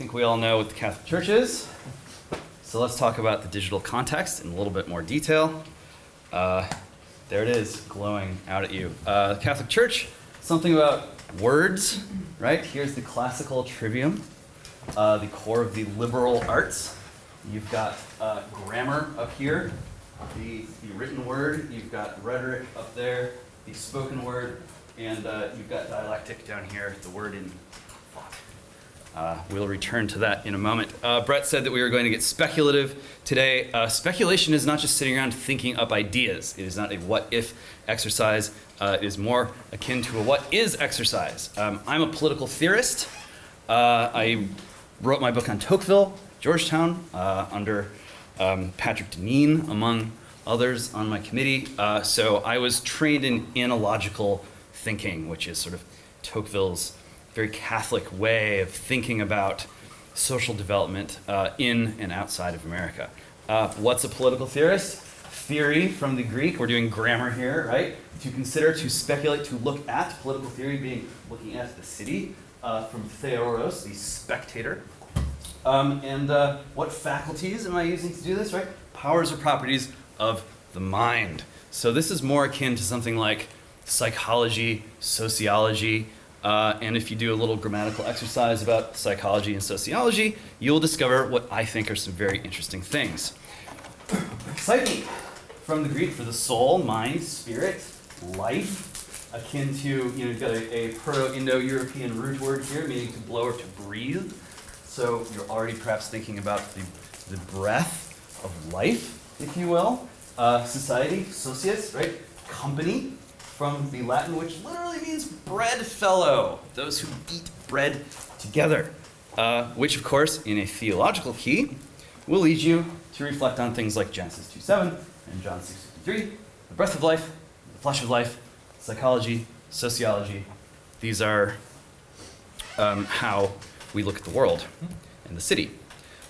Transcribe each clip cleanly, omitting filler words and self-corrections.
think we all know what the Catholic Church is. So let's talk about the digital context in a little bit more detail. There it is, glowing out at you. The Catholic Church, something about words, right? Here's the classical trivium, the core of the liberal arts. You've got grammar up here, the written word. You've got rhetoric up there, the spoken word, and you've got dialectic down here, the word in thought. We'll return to that in a moment. Brett said that we were going to get speculative today. Speculation is not just sitting around thinking up ideas. It is not a what-if exercise. It is more akin to a what-is exercise. I'm a political theorist. I wrote my book on Tocqueville, Georgetown, under Patrick Deneen, among others on my committee. So I was trained in analogical thinking, which is sort of Tocqueville's very Catholic way of thinking about social development in and outside of America. What's a political theorist? Theory from the Greek. We're doing grammar here, right? To consider, to speculate, to look at. Political theory being looking at the city from theoros, the spectator. And what faculties am I using to do this, right? Powers or properties of the mind. So this is more akin to something like psychology, sociology, and if you do a little grammatical exercise about psychology and sociology, you'll discover what I think are some very interesting things. Psyche, from the Greek for the soul, mind, spirit, life, akin to, you've got a Proto-Indo-European root word here, meaning to blow or to breathe. So you're already perhaps thinking about the breath of life, if you will. Society, socius, right? Company, from the Latin, which literally means bread fellow, those who eat bread together, which of course, in a theological key, will lead you to reflect on things like Genesis 2:7 and John 6:53, the breath of life, the flesh of life, psychology, sociology. These are how we look at the world and the city.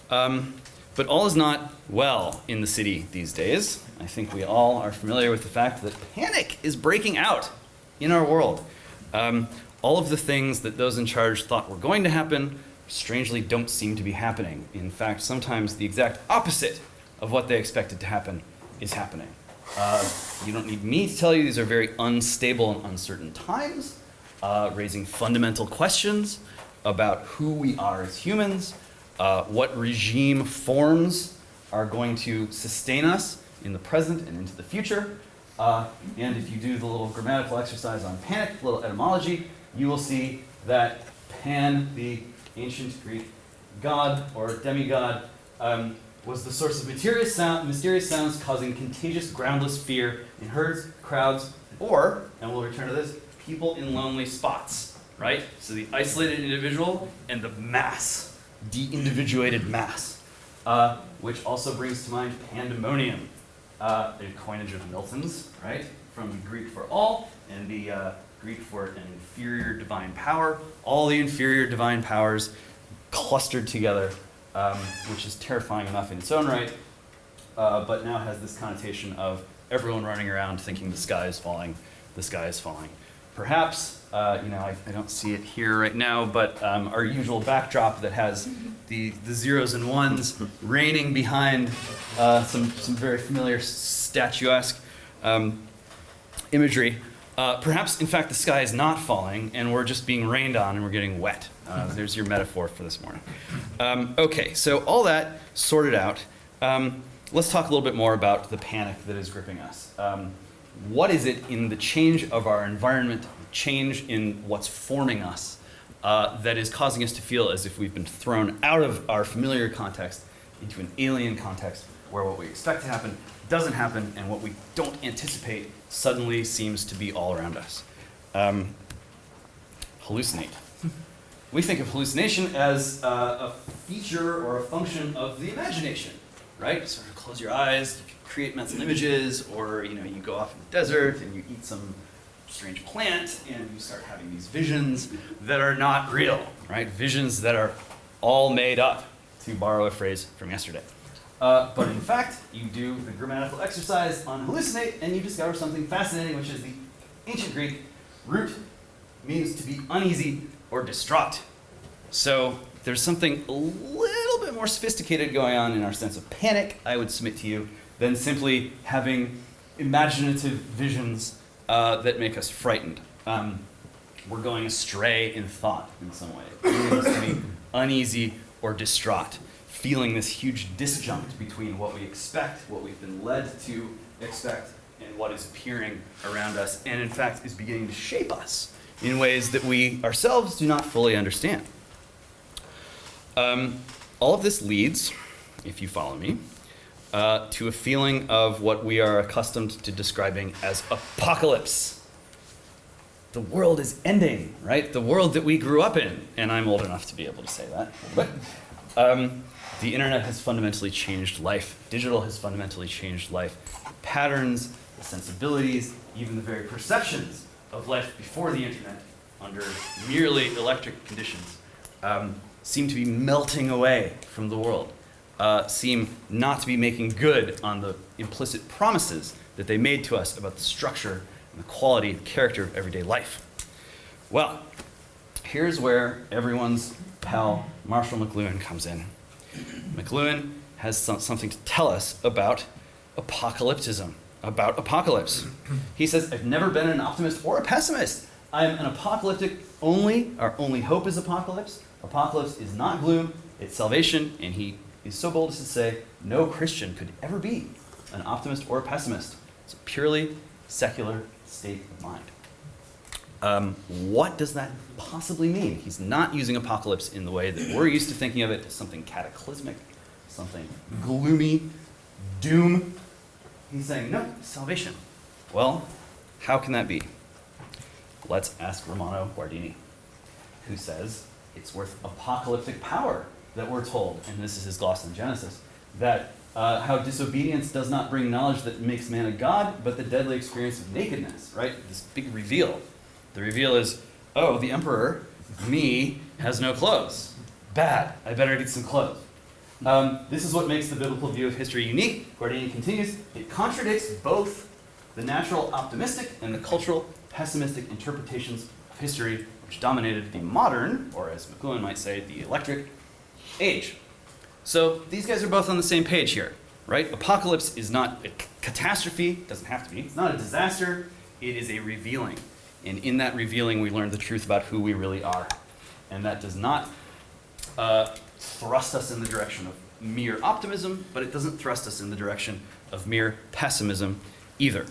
But all is not well in the city these days. I think we all are familiar with the fact that panic is breaking out in our world. All of the things that those in charge thought were going to happen strangely don't seem to be happening. In fact, sometimes the exact opposite of what they expected to happen is happening. You don't need me to tell you these are very unstable and uncertain times, raising fundamental questions about who we are as humans, what regime forms are going to sustain us in the present and into the future. And if you do the little grammatical exercise on panic, a little etymology, you will see that Pan, the ancient Greek god or demigod, was the source of mysterious sounds causing contagious, groundless fear in herds, crowds, or, and we'll return to this, people in lonely spots, right? So the isolated individual and the mass, de-individuated mass, which also brings to mind pandemonium, a coinage of Milton's, right? From the Greek for all and the Greek for an inferior divine power. All the inferior divine powers clustered together, which is terrifying enough in its own right, but now has this connotation of everyone running around thinking the sky is falling, the sky is falling. Perhaps, I don't see it here right now, but our usual backdrop that has the zeros and ones raining behind some very familiar statuesque imagery. Perhaps, in fact, the sky is not falling and we're just being rained on and we're getting wet. There's your metaphor for this morning. Okay, so all that sorted out, let's talk a little bit more about the panic that is gripping us. What is it in the change of our environment, change in what's forming us, that is causing us to feel as if we've been thrown out of our familiar context into an alien context where what we expect to happen doesn't happen and what we don't anticipate suddenly seems to be all around us? Hallucinate. We think of hallucination as a feature or a function of the imagination, right? Sort of close your eyes, you can create mental images, or you go off in the desert and you eat some strange plant and you start having these visions that are not real, right? Visions that are all made up, to borrow a phrase from yesterday. But in fact, you do the grammatical exercise on hallucinate and you discover something fascinating, which is the ancient Greek root means to be uneasy or distraught. So there's something a little bit more sophisticated going on in our sense of panic, I would submit to you, than simply having imaginative visions that make us frightened. We're going astray in thought in some way, leading us to be uneasy or distraught, feeling this huge disjunct between what we expect, what we've been led to expect, and what is appearing around us, and in fact is beginning to shape us in ways that we ourselves do not fully understand. All of this leads, if you follow me, to a feeling of what we are accustomed to describing as apocalypse. The world is ending, right? The world that we grew up in, and I'm old enough to be able to say that. But the internet has fundamentally changed life. Digital has fundamentally changed life. The patterns, the sensibilities, even the very perceptions of life before the internet, under merely electric conditions, seem to be melting away from the world, seem not to be making good on the implicit promises that they made to us about the structure and the quality and character of everyday life. Well, here's where everyone's pal Marshall McLuhan comes in. McLuhan has something to tell us about apocalypticism, about apocalypse. He says, I've never been an optimist or a pessimist. I am an apocalyptic only. Our only hope is apocalypse. Apocalypse is not gloom, it's salvation, and he is so bold as to say no Christian could ever be an optimist or a pessimist. It's a purely secular state of mind. What does that possibly mean? He's not using apocalypse in the way that we're used to thinking of it as something cataclysmic, something gloomy, doom. He's saying, no, salvation. Well, how can that be? Let's ask Romano Guardini, who says it's worth apocalyptic power that we're told, and this is his gloss on Genesis, that how disobedience does not bring knowledge that makes man a god, but the deadly experience of nakedness, right? This big reveal. The reveal is, oh, the emperor, me, has no clothes. Bad, I better get some clothes. This is what makes the biblical view of history unique. Guardini continues, it contradicts both the natural optimistic and the cultural pessimistic interpretations of history which dominated the modern, or as McLuhan might say, the electric age. So these guys are both on the same page here, right? Apocalypse is not a catastrophe, doesn't have to be. It's not a disaster, it is a revealing. And in that revealing, we learn the truth about who we really are. And that does not thrust us in the direction of mere optimism, but it doesn't thrust us in the direction of mere pessimism either.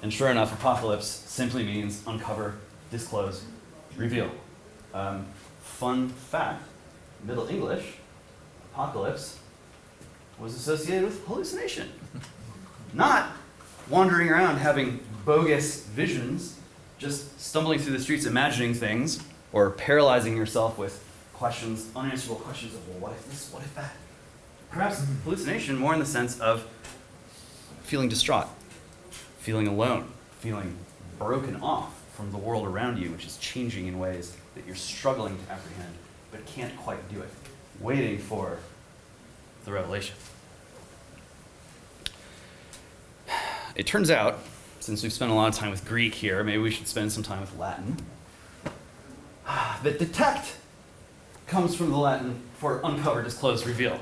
And sure enough, apocalypse simply means uncover, disclose, reveal. Fun fact, Middle English, apocalypse was associated with hallucination. Not wandering around having bogus visions, just stumbling through the streets imagining things, or paralyzing yourself with questions, unanswerable questions of, well, what if this, what if that? Perhaps hallucination more in the sense of feeling distraught, feeling alone, feeling broken off from the world around you, which is changing in ways that you're struggling to apprehend, but can't quite do it, waiting for the revelation. It turns out, since we've spent a lot of time with Greek here, maybe we should spend some time with Latin, that detect comes from the Latin for uncover, disclose, reveal.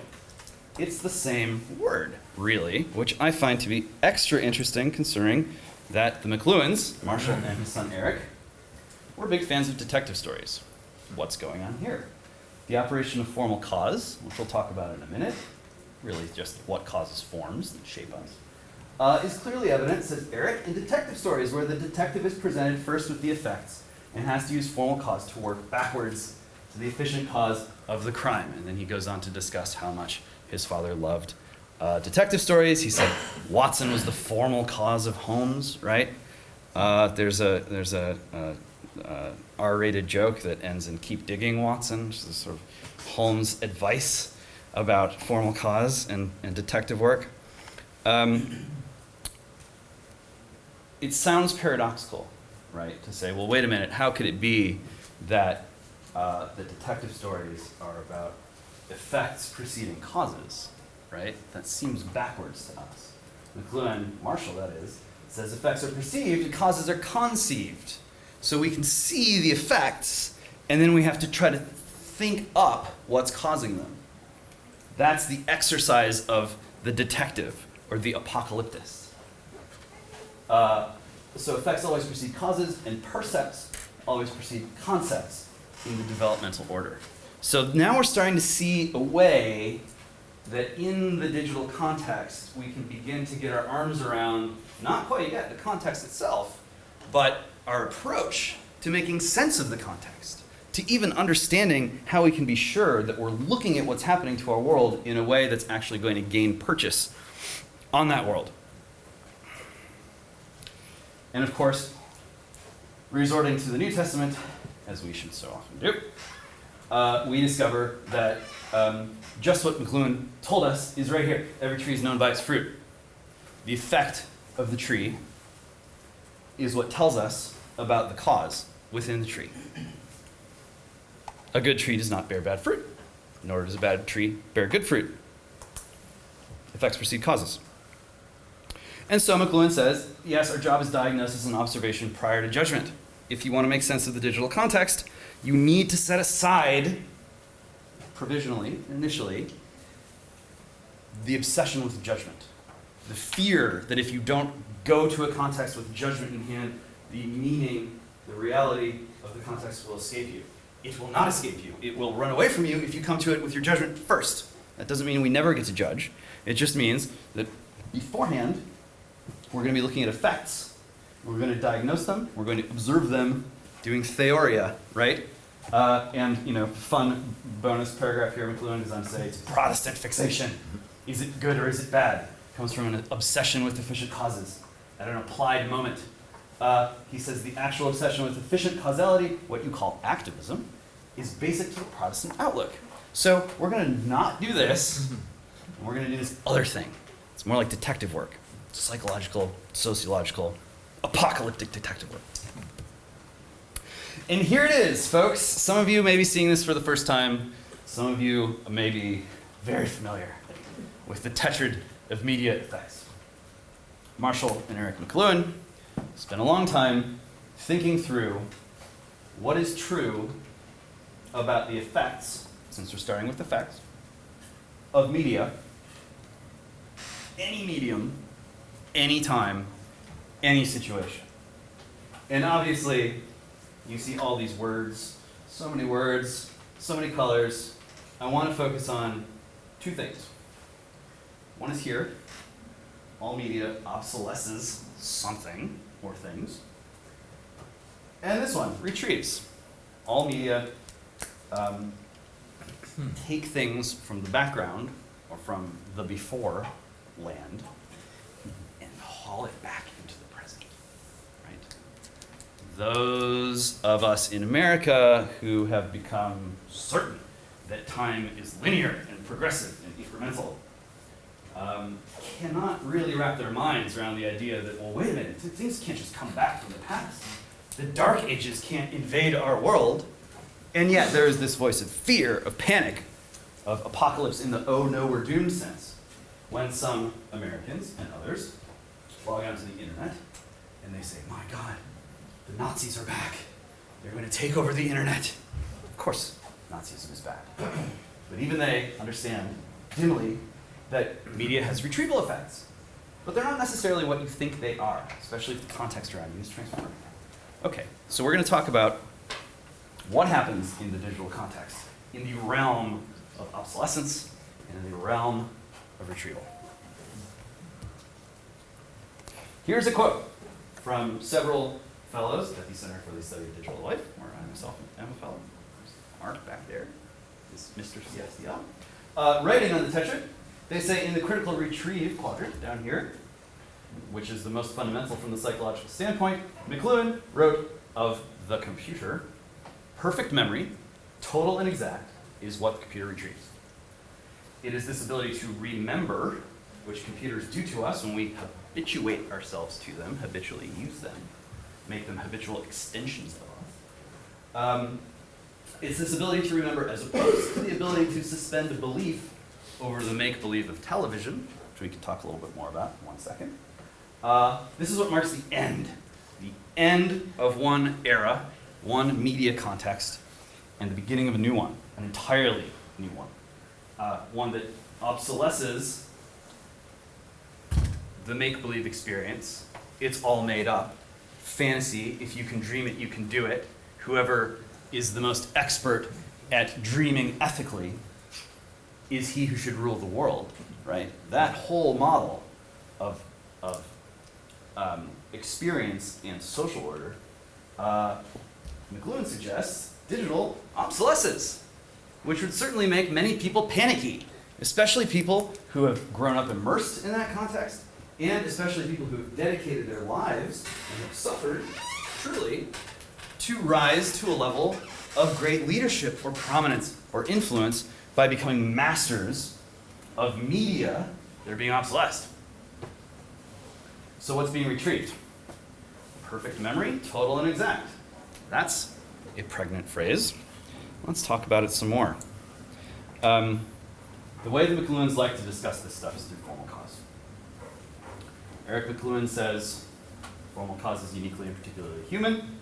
It's the same word, really, which I find to be extra interesting considering that the McLuhans, Marshall and his son Eric, were big fans of detective stories. What's going on here? The operation of formal cause, which we'll talk about in a minute, really just what causes forms that shape us, is clearly evident, says Eric, in detective stories where the detective is presented first with the effects and has to use formal cause to work backwards to the efficient cause of the crime. And then he goes on to discuss how much his father loved detective stories. He said Watson was the formal cause of Holmes, right? There's a R-rated joke that ends in "keep digging, Watson," which is sort of Holmes' advice about formal cause and detective work. It sounds paradoxical, right, to say, well, wait a minute, how could it be that the detective stories are about effects preceding causes, right? That seems backwards to us. McLuhan, Marshall that is, says effects are perceived and causes are conceived. So we can see the effects and then we have to try to think up what's causing them. That's the exercise of the detective or the apocalyptist. So effects always precede causes, and percepts always precede concepts in the developmental order. So now we're starting to see a way that in the digital context, we can begin to get our arms around, not quite yet the context itself, but our approach to making sense of the context, to even understanding how we can be sure that we're looking at what's happening to our world in a way that's actually going to gain purchase on that world. And of course, resorting to the New Testament, as we should so often do, we discover that just what McLuhan told us is right here. Every tree is known by its fruit. The effect of the tree is what tells us about the cause within the tree. A good tree does not bear bad fruit, nor does a bad tree bear good fruit. Effects precede causes. And so McLuhan says, yes, our job is diagnosis and observation prior to judgment. If you want to make sense of the digital context, you need to set aside, provisionally, initially, the obsession with judgment. The fear that if you don't go to a context with judgment in hand, the meaning, the reality of the context will escape you. It will not escape you. It will run away from you if you come to it with your judgment first. That doesn't mean we never get to judge. It just means that beforehand, we're going to be looking at effects. We're going to diagnose them. We're going to observe them, doing theoria, right? And, fun bonus paragraph here, McLuhan goes on to say, it's Protestant fixation. Is it good or is it bad? It comes from an obsession with efficient causes at an applied moment. He says the actual obsession with efficient causality, what you call activism, is basic to the Protestant outlook. So we're going to not do this, and we're going to do this other thing. It's more like detective work. Psychological, sociological, apocalyptic detective work. And here it is, folks. Some of you may be seeing this for the first time. Some of you may be very familiar with the tetrad of media effects. Marshall and Eric McLuhan spent a long time thinking through what is true about the effects, since we're starting with effects, of media, any medium, any time, any situation. And obviously, you see all these words, so many colors. I want to focus on two things. One is here. All media obsolesces something or things. And this one, retrieves. All media take things from the background or from the before land and haul it back into the present, right? Those of us in America who have become certain that time is linear and progressive and incremental cannot really wrap their minds around the idea that, well, wait a minute, things can't just come back from the past. The Dark Ages can't invade our world, and yet there is this voice of fear, of panic, of apocalypse in the oh no, we're doomed sense, when some Americans and others log onto the internet and they say, my God, the Nazis are back. They're going to take over the internet. Of course, Nazism is bad. But even they understand dimly that media has retrieval effects. But they're not necessarily what you think they are, especially if the context around you is transformed. Okay, so we're going to talk about what happens in the digital context, in the realm of obsolescence, and in the realm of retrieval. Here's a quote from several fellows at the Center for the Study of Digital Life, where I myself am a fellow. There's Mark back there, is Mr. CSDL. Writing on the tetrad, they say in the critical retrieve quadrant down here, which is the most fundamental from the psychological standpoint, McLuhan wrote of the computer, perfect memory, total and exact, is what the computer retrieves. It is this ability to remember, which computers do to us when we habituate ourselves to them, habitually use them, make them habitual extensions of us. It's this ability to remember as opposed to the ability to suspend a belief over the make-believe of television, which we can talk a little bit more about in 1 second. This is what marks the end of one era, one media context, and the beginning of a new one, an entirely new one. One that obsolesces the make-believe experience. It's all made up. Fantasy, if you can dream it, you can do it. Whoever is the most expert at dreaming ethically is he who should rule the world, right? That whole model of experience and social order, McLuhan suggests digital obsolesces, which would certainly make many people panicky, especially people who have grown up immersed in that context, and especially people who have dedicated their lives and have suffered, truly, to rise to a level of great leadership or prominence or influence by becoming masters of media that are being obsolesced. So what's being retrieved? Perfect memory, total and exact. That's a pregnant phrase. Let's talk about it some more. The way the McLuhans like to discuss this stuff is through formal cause. Eric McLuhan says formal cause is uniquely and particularly human.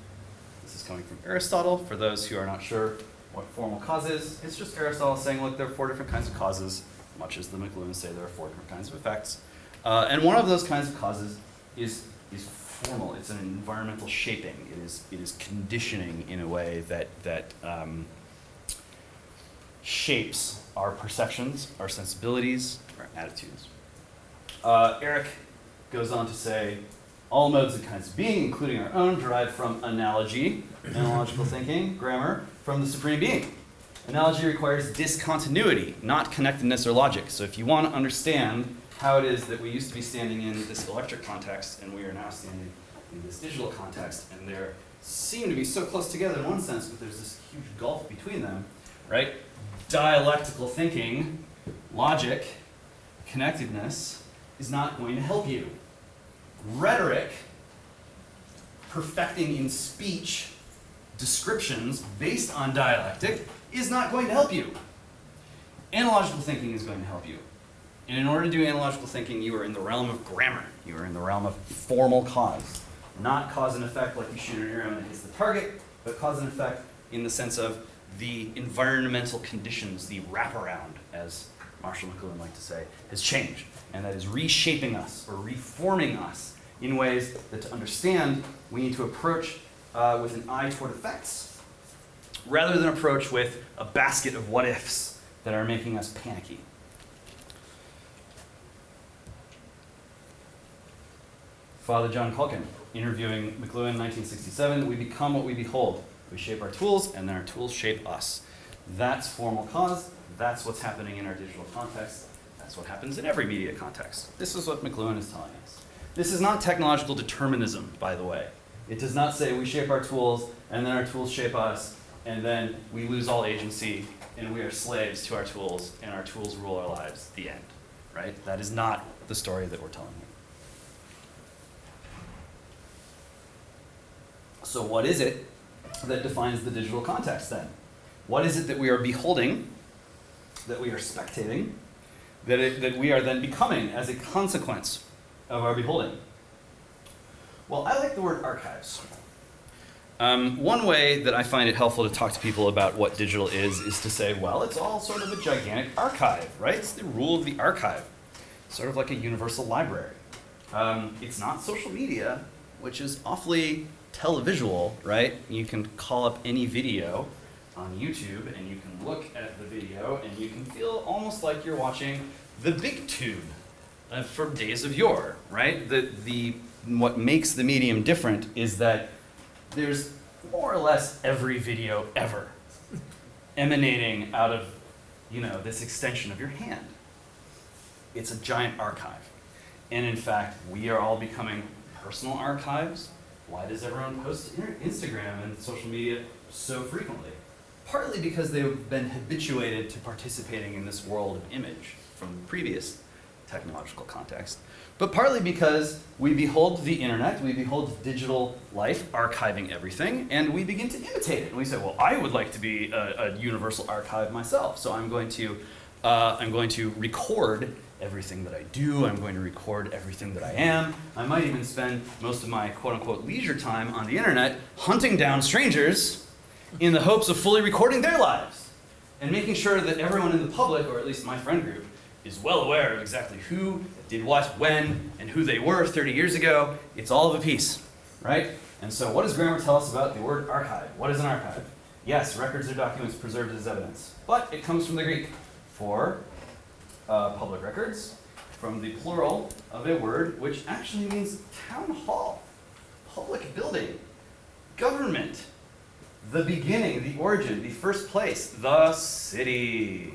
This is coming from Aristotle. For those who are not sure what formal cause is, it's just Aristotle saying, look, there are 4 different kinds of causes, much as the McLuhans say there are 4 different kinds of effects. And one of those kinds of causes is formal. It's an environmental shaping. It is conditioning in a way that shapes our perceptions, our sensibilities, our attitudes. Eric goes on to say, all modes and kinds of being, including our own, derive from analogy, analogical thinking, grammar, from the supreme being. Analogy requires discontinuity, not connectedness or logic. So if you want to understand how it is that we used to be standing in this electric context and we are now standing in this digital context, and they seem to be so close together in one sense, but there's this huge gulf between them, right? Dialectical thinking, logic, connectedness is not going to help you. Rhetoric, perfecting in speech descriptions based on dialectic, is not going to help you. Analogical thinking is going to help you. And in order to do analogical thinking, you are in the realm of grammar. You are in the realm of formal cause. Not cause and effect like you shoot an arrow and it hits the target, but cause and effect in the sense of the environmental conditions, the wraparound, as Marshall McLuhan liked to say, has changed. And that is reshaping us or reforming us in ways that to understand, we need to approach with an eye toward effects, rather than approach with a basket of what-ifs that are making us panicky. Father John Culkin, interviewing McLuhan in 1967, we become what we behold. We shape our tools, and then our tools shape us. That's formal cause. That's what's happening in our digital context. That's what happens in every media context. This is what McLuhan is telling us. This is not technological determinism, by the way. It does not say we shape our tools, and then our tools shape us, and then we lose all agency, and we are slaves to our tools, and our tools rule our lives. The end, right? That is not the story that we're telling you. So what is it that defines the digital context then? What is it that we are beholding, that we are spectating, that we are then becoming as a consequence of our beholding? Well, I like the word archives. One way that I find it helpful to talk to people about what digital is to say, well, it's all sort of a gigantic archive, right? It's the rule of the archive, sort of like a universal library. It's not social media, which is awfully televisual, right? You can call up any video on YouTube and you can look at the video and you can feel almost like you're watching the big tube from days of yore, right? What makes the medium different is that there's more or less every video ever emanating out of, this extension of your hand. It's a giant archive. And in fact, we are all becoming personal archives. Why does everyone post Instagram and social media so frequently? Partly because they've been habituated to participating in this world of image from the previous technological context, but partly because we behold the internet, we behold digital life archiving everything, and we begin to imitate it. And we say, well, I would like to be a universal archive myself, so I'm going to record everything that I do. I'm going to record everything that I am. I might even spend most of my quote-unquote leisure time on the internet hunting down strangers in the hopes of fully recording their lives and making sure that everyone in the public, or at least my friend group, is well aware of exactly who did what, when, and who they were 30 years ago. It's all of a piece, right? And so what does grammar tell us about the word archive? What is an archive? Yes, records or documents preserved as evidence, but it comes from the Greek for public records, from the plural of a word which actually means town hall, public building, government, the beginning, the origin, the first place, the city,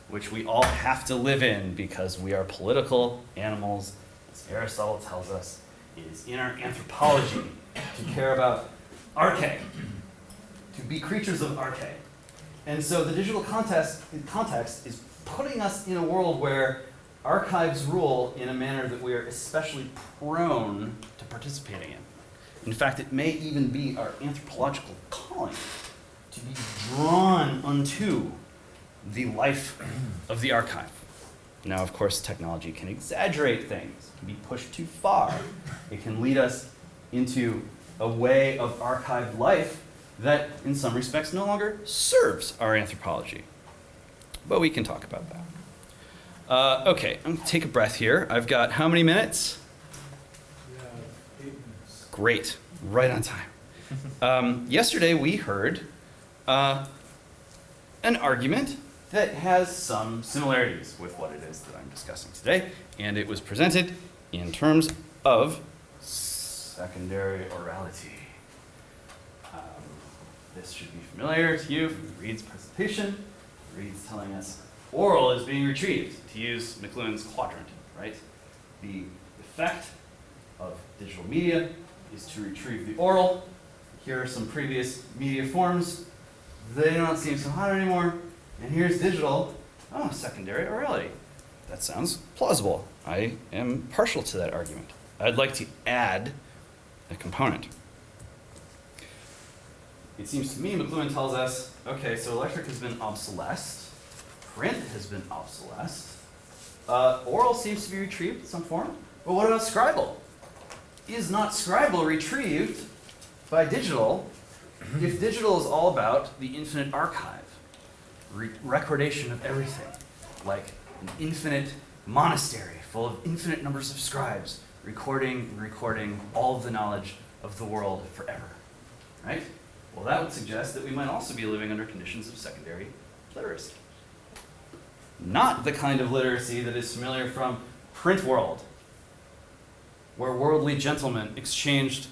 which we all have to live in because we are political animals, as Aristotle tells us. It is in our anthropology to care about arche, to be creatures of arche. And so the digital context is putting us in a world where archives rule in a manner that we are especially prone to participating in. In fact, it may even be our anthropological calling to be drawn unto the life of the archive. Now, of course, technology can exaggerate things, can be pushed too far. It can lead us into a way of archived life that, in some respects, no longer serves our anthropology. But we can talk about that. Okay, I'm gonna take a breath here. I've got how many minutes? 8 minutes. Great, right on time. Yesterday we heard an argument that has some similarities with what it is that I'm discussing today, and it was presented in terms of secondary orality. This should be familiar to you from Reed's presentation. Reed's telling us oral is being retrieved, to use McLuhan's quadrant, right? The effect of digital media is to retrieve the oral. Here are some previous media forms. They don't seem so hot anymore. And here's digital. Oh, secondary orality. That sounds plausible. I am partial to that argument. I'd like to add a component. It seems to me McLuhan tells us, okay, so electric has been obsolesced. Print has been obsolesced. Oral seems to be retrieved in some form. But what about scribal? Is not scribal retrieved by digital if digital is all about the infinite archive, recordation of everything, like an infinite monastery full of infinite numbers of scribes, recording all of the knowledge of the world forever, right? Well, that would suggest that we might also be living under conditions of secondary literacy. Not the kind of literacy that is familiar from print world, where worldly gentlemen exchanged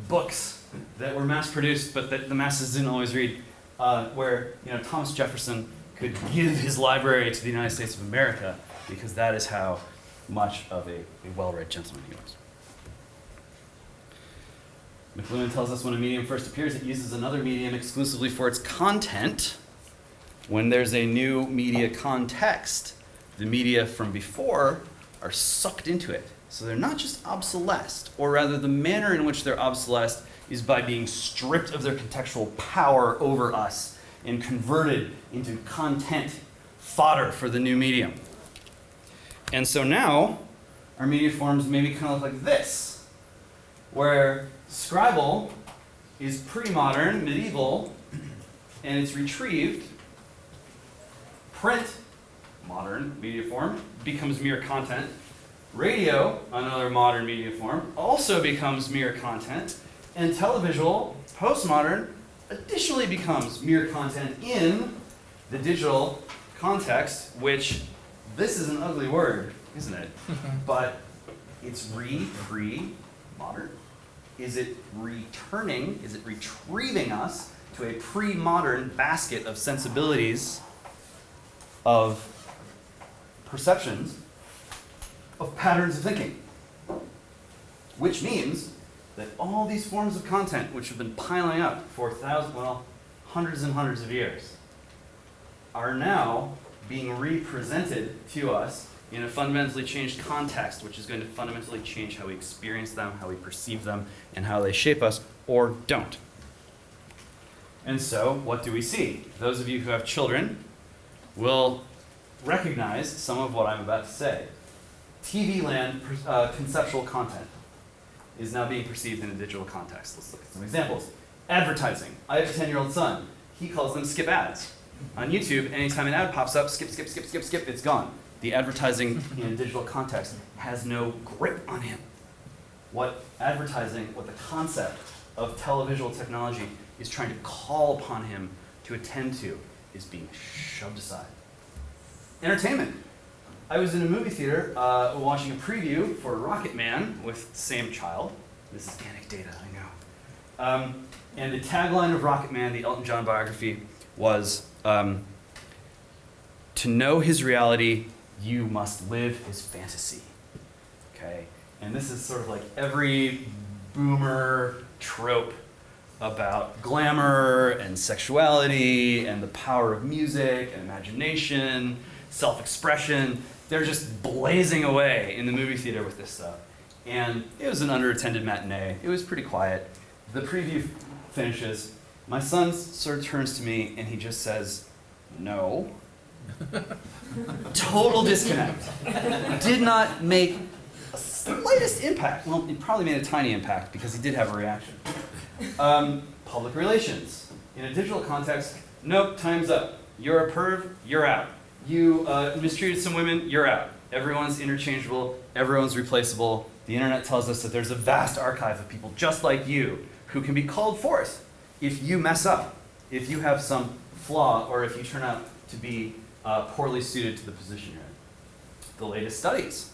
books that were mass-produced but that the masses didn't always read, where Thomas Jefferson could give his library to the United States of America because that is how much of a well-read gentleman he was. McLuhan tells us when a medium first appears, it uses another medium exclusively for its content. When there's a new media context, the media from before are sucked into it. So they're not just obsolesced, or rather the manner in which they're obsolesced is by being stripped of their contextual power over us and converted into content fodder for the new medium. And so now, our media forms maybe kind of like this, where scribal is pre-modern, medieval, and it's retrieved. Print, modern media form, becomes mere content. Radio, another modern media form, also becomes mere content. And televisual, postmodern, additionally becomes mere content in the digital context, which, this is an ugly word, isn't it? But it's pre-modern. Is it returning, is it retrieving us to a pre-modern basket of sensibilities, of perceptions, of patterns of thinking? Which means that all these forms of content, which have been piling up for hundreds and hundreds of years, are now being represented to us in a fundamentally changed context, which is going to fundamentally change how we experience them, how we perceive them, and how they shape us or don't. And so, what do we see? Those of you who have children will recognize some of what I'm about to say. TV land conceptual content is now being perceived in a digital context. Let's look at some examples. Advertising. I have a 10-year-old son. He calls them skip ads. On YouTube, anytime an ad pops up, skip, skip, skip, skip, skip, it's gone. The advertising in a digital context has no grip on him. What the concept of televisual technology is trying to call upon him to attend to is being shoved aside. Entertainment. I was in a movie theater watching a preview for Rocket Man with the same child. This is anecdata, I know. And the tagline of Rocket Man, the Elton John biography, was, to know his reality, you must live his fantasy. Okay? And this is sort of like every boomer trope about glamour and sexuality and the power of music and imagination, self-expression. They're just blazing away in the movie theater with this stuff. And it was an underattended matinee. It was pretty quiet. The preview finishes. My son sort of turns to me and he just says, no. Total disconnect. Did not make a slightest impact. Well, it probably made a tiny impact because he did have a reaction. Public relations. In a digital context, nope, time's up. You're a perv, you're out. You mistreated some women, you're out. Everyone's interchangeable, everyone's replaceable. The internet tells us that there's a vast archive of people just like you who can be called forth if you mess up, if you have some flaw, or if you turn out to be poorly suited to the position you're in. The latest studies.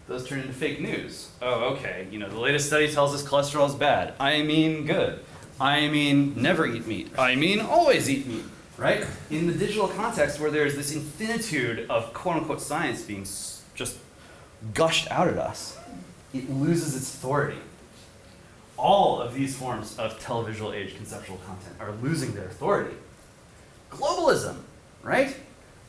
Those turn into fake news. Oh, okay, the latest study tells us cholesterol is bad. I mean good. I mean never eat meat. I mean always eat meat, right? In the digital context where there's this infinitude of quote-unquote science being just gushed out at us, it loses its authority. All of these forms of televisual age conceptual content are losing their authority. Globalism, right?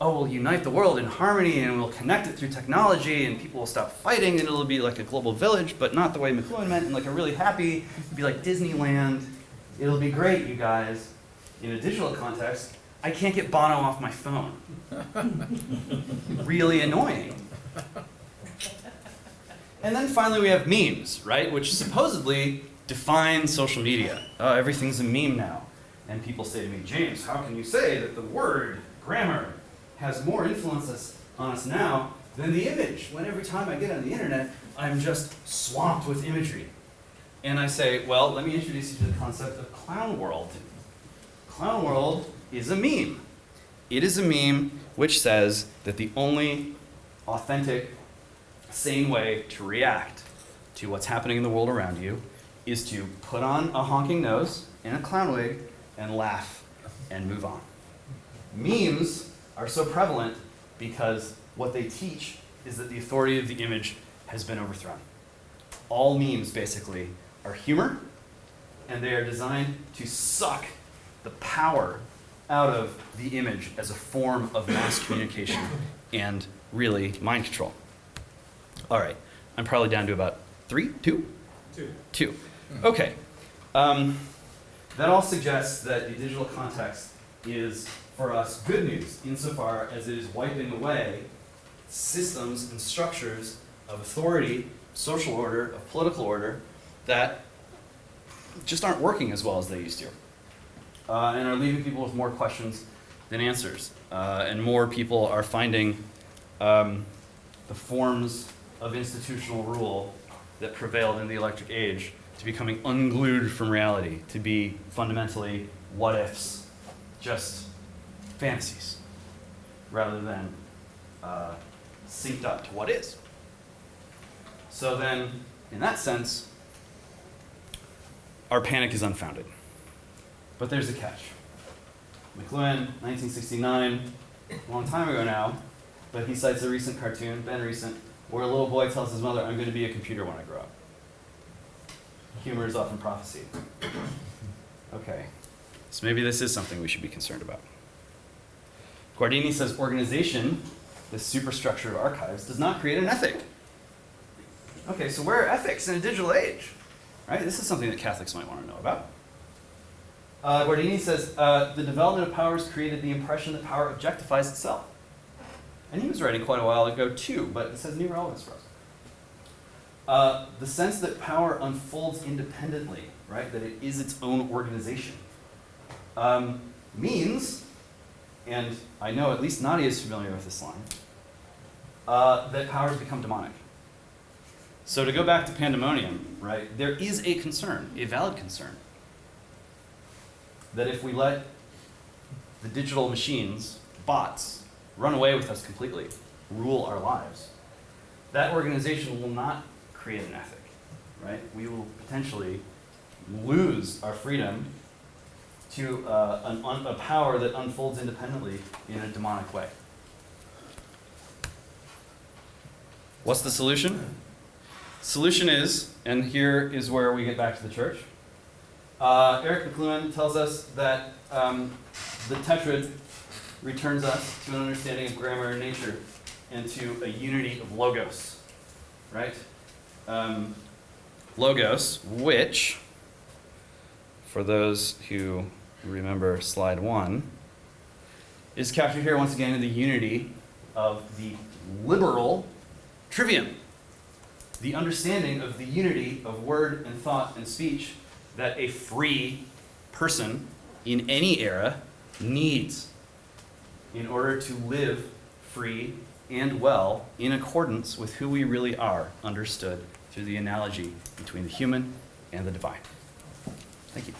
Oh, we'll unite the world in harmony and we'll connect it through technology and people will stop fighting and it'll be like a global village, but not the way McLuhan meant, and like a really happy, it'll be like Disneyland. It'll be great, you guys. In a digital context, I can't get Bono off my phone. Really annoying. And then finally we have memes, right? Which supposedly define social media. Oh, everything's a meme now. And people say to me, James, how can you say that the word, grammar, has more influence on us now than the image, when every time I get on the internet, I'm just swamped with imagery? And I say, well, let me introduce you to the concept of clown world. Clown world is a meme. It is a meme which says that the only authentic, sane way to react to what's happening in the world around you is to put on a honking nose and a clown wig and laugh and move on. Memes are so prevalent because what they teach is that the authority of the image has been overthrown. All memes, basically, are humor, and they are designed to suck the power out of the image as a form of mass communication and really mind control. All right, I'm probably down to about 3, 2? 2. Okay. That all suggests that the digital context is, for us, good news insofar as it is wiping away systems and structures of authority, social order, of political order, that just aren't working as well as they used to, and are leaving people with more questions than answers. And more people are finding the forms of institutional rule that prevailed in the electric age to becoming unglued from reality, to be fundamentally what-ifs, just fantasies, rather than synced up to what is. So then, in that sense, our panic is unfounded. But there's a catch. McLuhan, 1969, a long time ago now, but he cites a recent cartoon, Ben Recent, where a little boy tells his mother, I'm going to be a computer when I grow up. Humor is often prophecy. Okay, so maybe this is something we should be concerned about. Guardini says organization, this superstructure of archives, does not create an ethic. Okay, so where are ethics in a digital age? Right? This is something that Catholics might want to know about. Guardini says, the development of powers created the impression that power objectifies itself. And he was writing quite a while ago too, but this has new relevance for us. The sense that power unfolds independently, right? That it is its own organization, means, and I know at least Nadia is familiar with this line, that powers become demonic. So to go back to pandemonium, right, there is a concern, a valid concern, that if we let the digital machines, bots, run away with us completely, rule our lives, that organization will not create an ethic, right? We will potentially lose our freedom to a power that unfolds independently in a demonic way. What's the solution? Solution is, and here is where we get back to the church. Eric McLuhan tells us that the Tetrad returns us to an understanding of grammar and nature and to a unity of logos, right? Logos, which, for those who remember slide 1, is captured here once again in the unity of the liberal trivium. The understanding of the unity of word and thought and speech that a free person in any era needs in order to live free and well in accordance with who we really are, understood through the analogy between the human and the divine. Thank you.